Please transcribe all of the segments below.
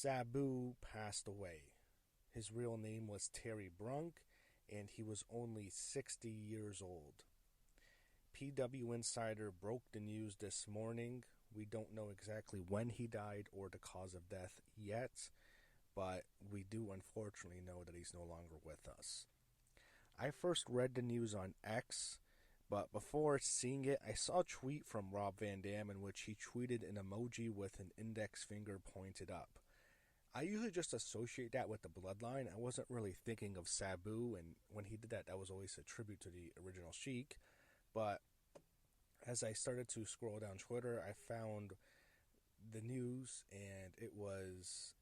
Sabu passed away. His real name was Terry Brunk, and he was only 60 years old. PW Insider broke the news this morning. We don't know exactly when he died or the cause of death yet, but we do unfortunately know that he's no longer with us. I first read the news on X, but before seeing it, I saw a tweet from Rob Van Dam in which he tweeted an emoji with an index finger pointed up. I usually just associate that with the bloodline. I wasn't really thinking of Sabu, and when he did that, that was always a tribute to the original Sheik. But as I started to scroll down Twitter, I found the news, and it was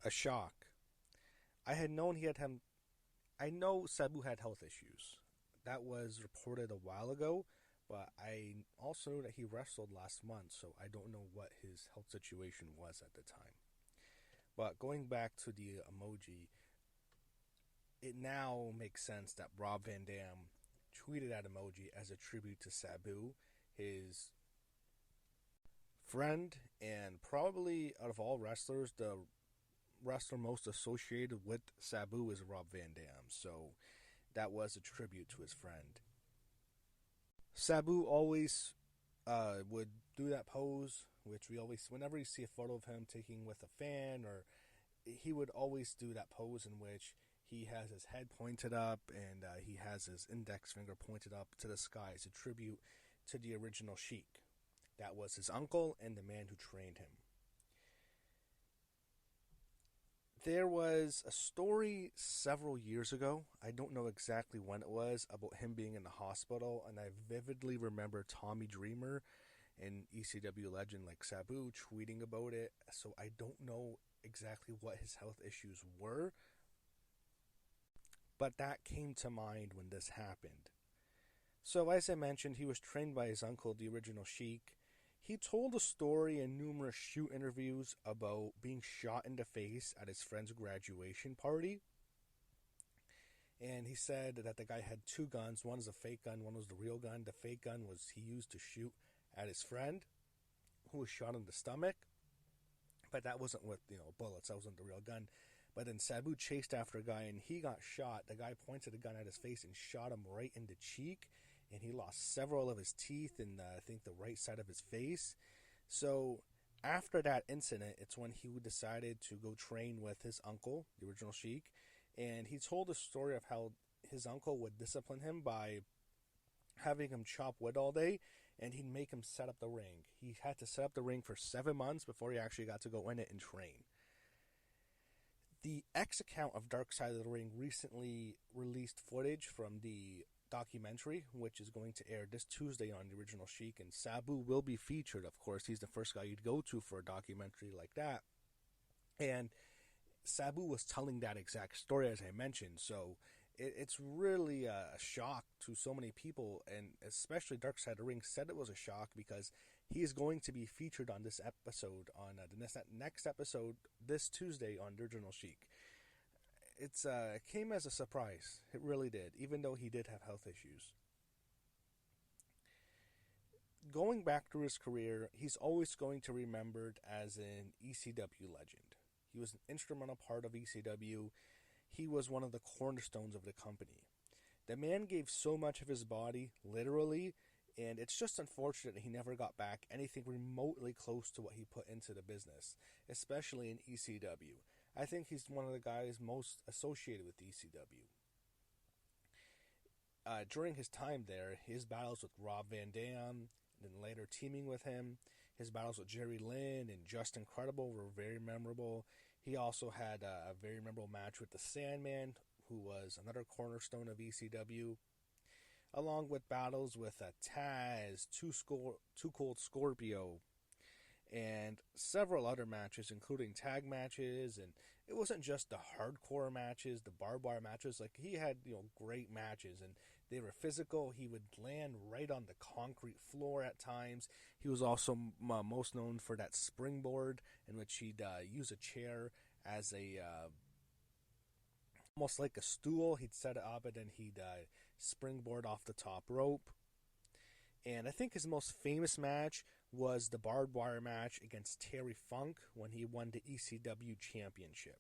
a shock. I had known I know Sabu had health issues. That was reported a while ago, but I also knew that he wrestled last month, so I don't know what his health situation was at the time. But going back to the emoji, it now makes sense that Rob Van Dam tweeted that emoji as a tribute to Sabu, his friend, and probably out of all wrestlers, the wrestler most associated with Sabu is Rob Van Dam, so that was a tribute to his friend. Sabu always would do that pose, which we always, whenever you see a photo of him taking with a fan, or he would always do that pose in which he has his head pointed up and he has his index finger pointed up to the sky as a tribute to the original Sheik. That was his uncle and the man who trained him. There was a story several years ago, I don't know exactly when it was, about him being in the hospital, and I vividly remember Tommy Dreamer, an ECW legend like Sabu, tweeting about it, so I don't know exactly what his health issues were, but that came to mind when this happened. So as I mentioned, he was trained by his uncle, the original Sheik. He told a story in numerous shoot interviews about being shot in the face at his friend's graduation party. And he said that the guy had two guns. One is a fake gun, one was the real gun. The fake gun was he used to shoot at his friend, who was shot in the stomach. But that wasn't with, bullets. That wasn't the real gun. But then Sabu chased after a guy and he got shot. The guy pointed a gun at his face and shot him right in the cheek. And he lost several of his teeth in, I think, the right side of his face. So after that incident, it's when he decided to go train with his uncle, the original Sheik. And he told a story of how his uncle would discipline him by having him chop wood all day, and he'd make him set up the ring. He had to set up the ring for 7 months before he actually got to go in it and train. The X account of Dark Side of the Ring recently released footage from the documentary, which is going to air this Tuesday on the original Sheik, and Sabu will be featured. Of course, he's the first guy you'd go to for a documentary like that. And Sabu was telling that exact story as I mentioned, so it's really a shock to so many people, and especially Dark Side of the Ring said it was a shock because he is going to be featured on this episode, on the next episode this Tuesday on the original Sheik. It came as a surprise. It really did, even though he did have health issues. Going back through his career, he's always going to be remembered as an ECW legend. He was an instrumental part of ECW. He was one of the cornerstones of the company. The man gave so much of his body, literally, and it's just unfortunate that he never got back anything remotely close to what he put into the business, especially in ECW. I think he's one of the guys most associated with ECW. During his time there, his battles with Rob Van Dam, and then later teaming with him, his battles with Jerry Lynn and Just Incredible were very memorable. He also had a very memorable match with the Sandman, who was another cornerstone of ECW, along with battles with Taz, Too Cold Scorpio, and several other matches, including tag matches. And it wasn't just the hardcore matches, the barbed wire matches. Like, he had great matches, and they were physical. He would land right on the concrete floor at times. He was also most known for that springboard, in which he'd use a chair as a almost like a stool. He'd set it up and then he'd springboard off the top rope. And I think his most famous match was the barbed wire match against Terry Funk when he won the ECW championship.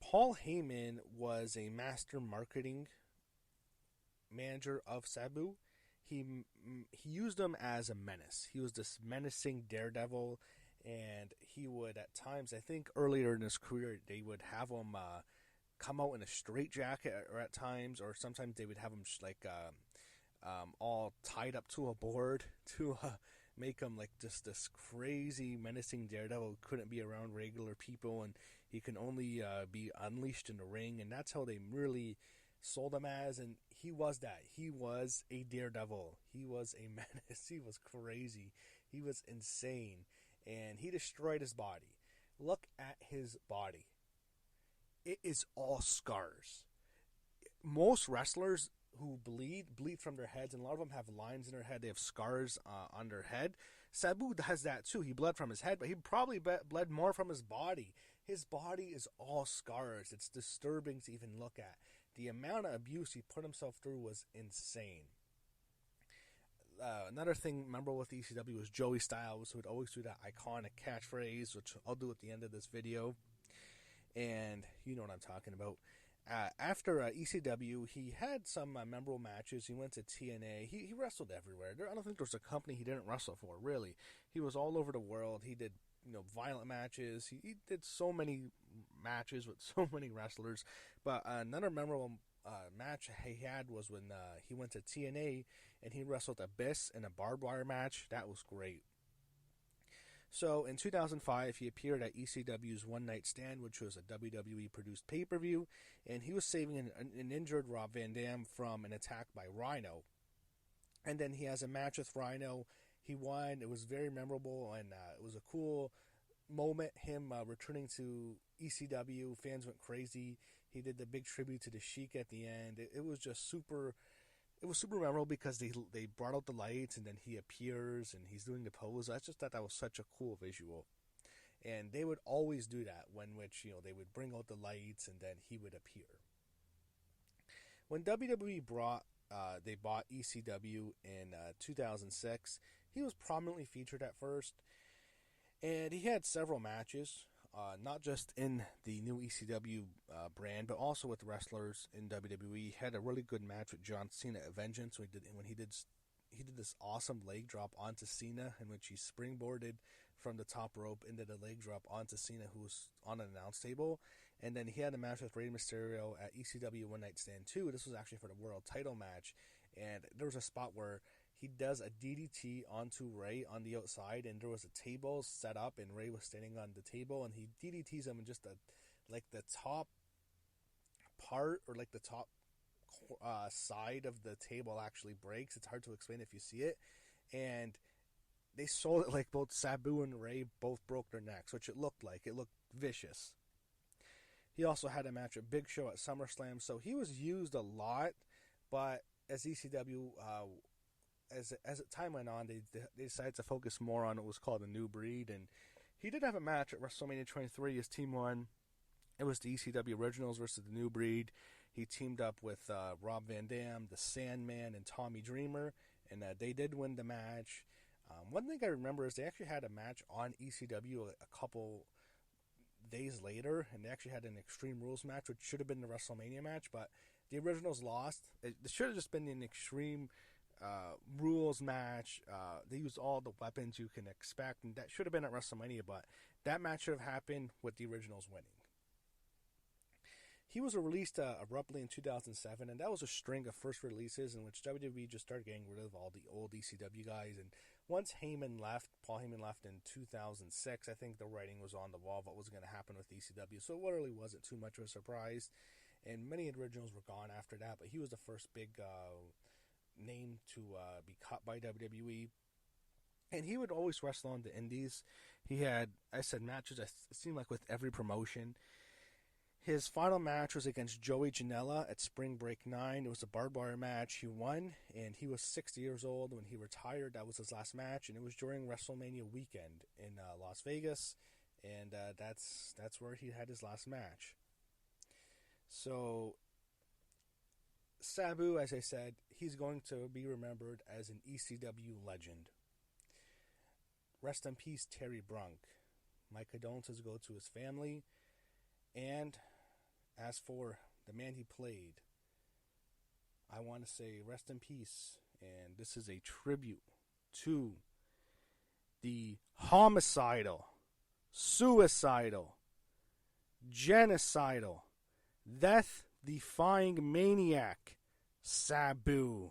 Paul Heyman was a master marketing manager of Sabu. He used him as a menace. He was this menacing daredevil, and he would at times, I think earlier in his career, they would have him come out in a straitjacket or at times, or sometimes they would have him all tied up to a board to make him like just this crazy menacing daredevil. Couldn't be around regular people, and he can only be unleashed in the ring, and that's how they really sold him as. And he was that. He was a daredevil. He was a menace. He was crazy. He was insane, and he destroyed his body. Look at his body. It is all scars. Most wrestlers who bleed from their heads, and a lot of them have lines in their head. They have scars on their head. Sabu has that too. He bled from his head, but he probably bled more from his body. His body is all scars. It's disturbing to even look at. The amount of abuse he put himself through was insane. Another thing memorable with ECW was Joey Styles, who would always do that iconic catchphrase, which I'll do at the end of this video. And you know what I'm talking about. After ECW, he had some memorable matches. He went to TNA. He wrestled everywhere. I don't think there was a company he didn't wrestle for, really. He was all over the world. He did violent matches. He did so many matches with so many wrestlers. But another memorable match he had was when he went to TNA and he wrestled Abyss in a barbed wire match. That was great. So in 2005, he appeared at ECW's One Night Stand, which was a WWE-produced pay-per-view, and he was saving an injured Rob Van Dam from an attack by Rhino. And then he has a match with Rhino. He won. It was very memorable, and it was a cool moment, him returning to ECW. Fans went crazy. He did the big tribute to the Sheik at the end. It was just super... It was super memorable because they brought out the lights and then he appears and he's doing the pose. I just thought that was such a cool visual. And they would always do that they would bring out the lights and then he would appear. When WWE bought ECW in 2006, he was prominently featured at first. And he had several matches, not just in the new ECW brand, but also with wrestlers in WWE. He had a really good match with John Cena at Vengeance when he did this awesome leg drop onto Cena, in which he springboarded from the top rope into the leg drop onto Cena, who was on an announce table. And then he had a match with Rey Mysterio at ECW One Night Stand 2. This was actually for the world title match. And there was a spot where he does a DDT onto Rey on the outside, and there was a table set up, and Rey was standing on the table, and he DDTs him, and just the top part, or like the top side of the table actually breaks. It's hard to explain if you see it. And they sold it like both Sabu and Rey both broke their necks, which it looked like. It looked vicious. He also had a match with Big Show at SummerSlam, so he was used a lot, but as ECW... As time went on, they decided to focus more on what was called a new breed, and he did have a match at WrestleMania 23. His team won. It was the ECW Originals versus the New Breed. He teamed up with Rob Van Dam, the Sandman, and Tommy Dreamer, and they did win the match. One thing I remember is they actually had a match on ECW a couple days later, and they actually had an Extreme Rules match, which should have been the WrestleMania match, but the Originals lost. It should have just been an Extreme Rules match. They used all the weapons you can expect, and that should have been at WrestleMania, but that match should have happened with the Originals winning. He was released abruptly in 2007, and that was a string of first releases in which WWE just started getting rid of all the old ECW guys. And once Paul Heyman left in 2006, I think the writing was on the wall of what was going to happen with ECW, so it really wasn't too much of a surprise. And many originals were gone after that, but he was the first big name to be cut by WWE. And he would always wrestle on the indies. He had, I said, matches, it seemed like with every promotion. His final match was against Joey Janela at Spring Break 9. It was a barbed wire match. He won, and he was 60 years old when he retired. That was his last match, and it was during WrestleMania weekend in Las Vegas, and that's where he had his last match. So Sabu, as I said, he's going to be remembered as an ECW legend. Rest in peace, Terry Brunk. My condolences go to his family. And as for the man he played, I want to say rest in peace. And this is a tribute to the homicidal, suicidal, genocidal, death-defying maniac, Sabu.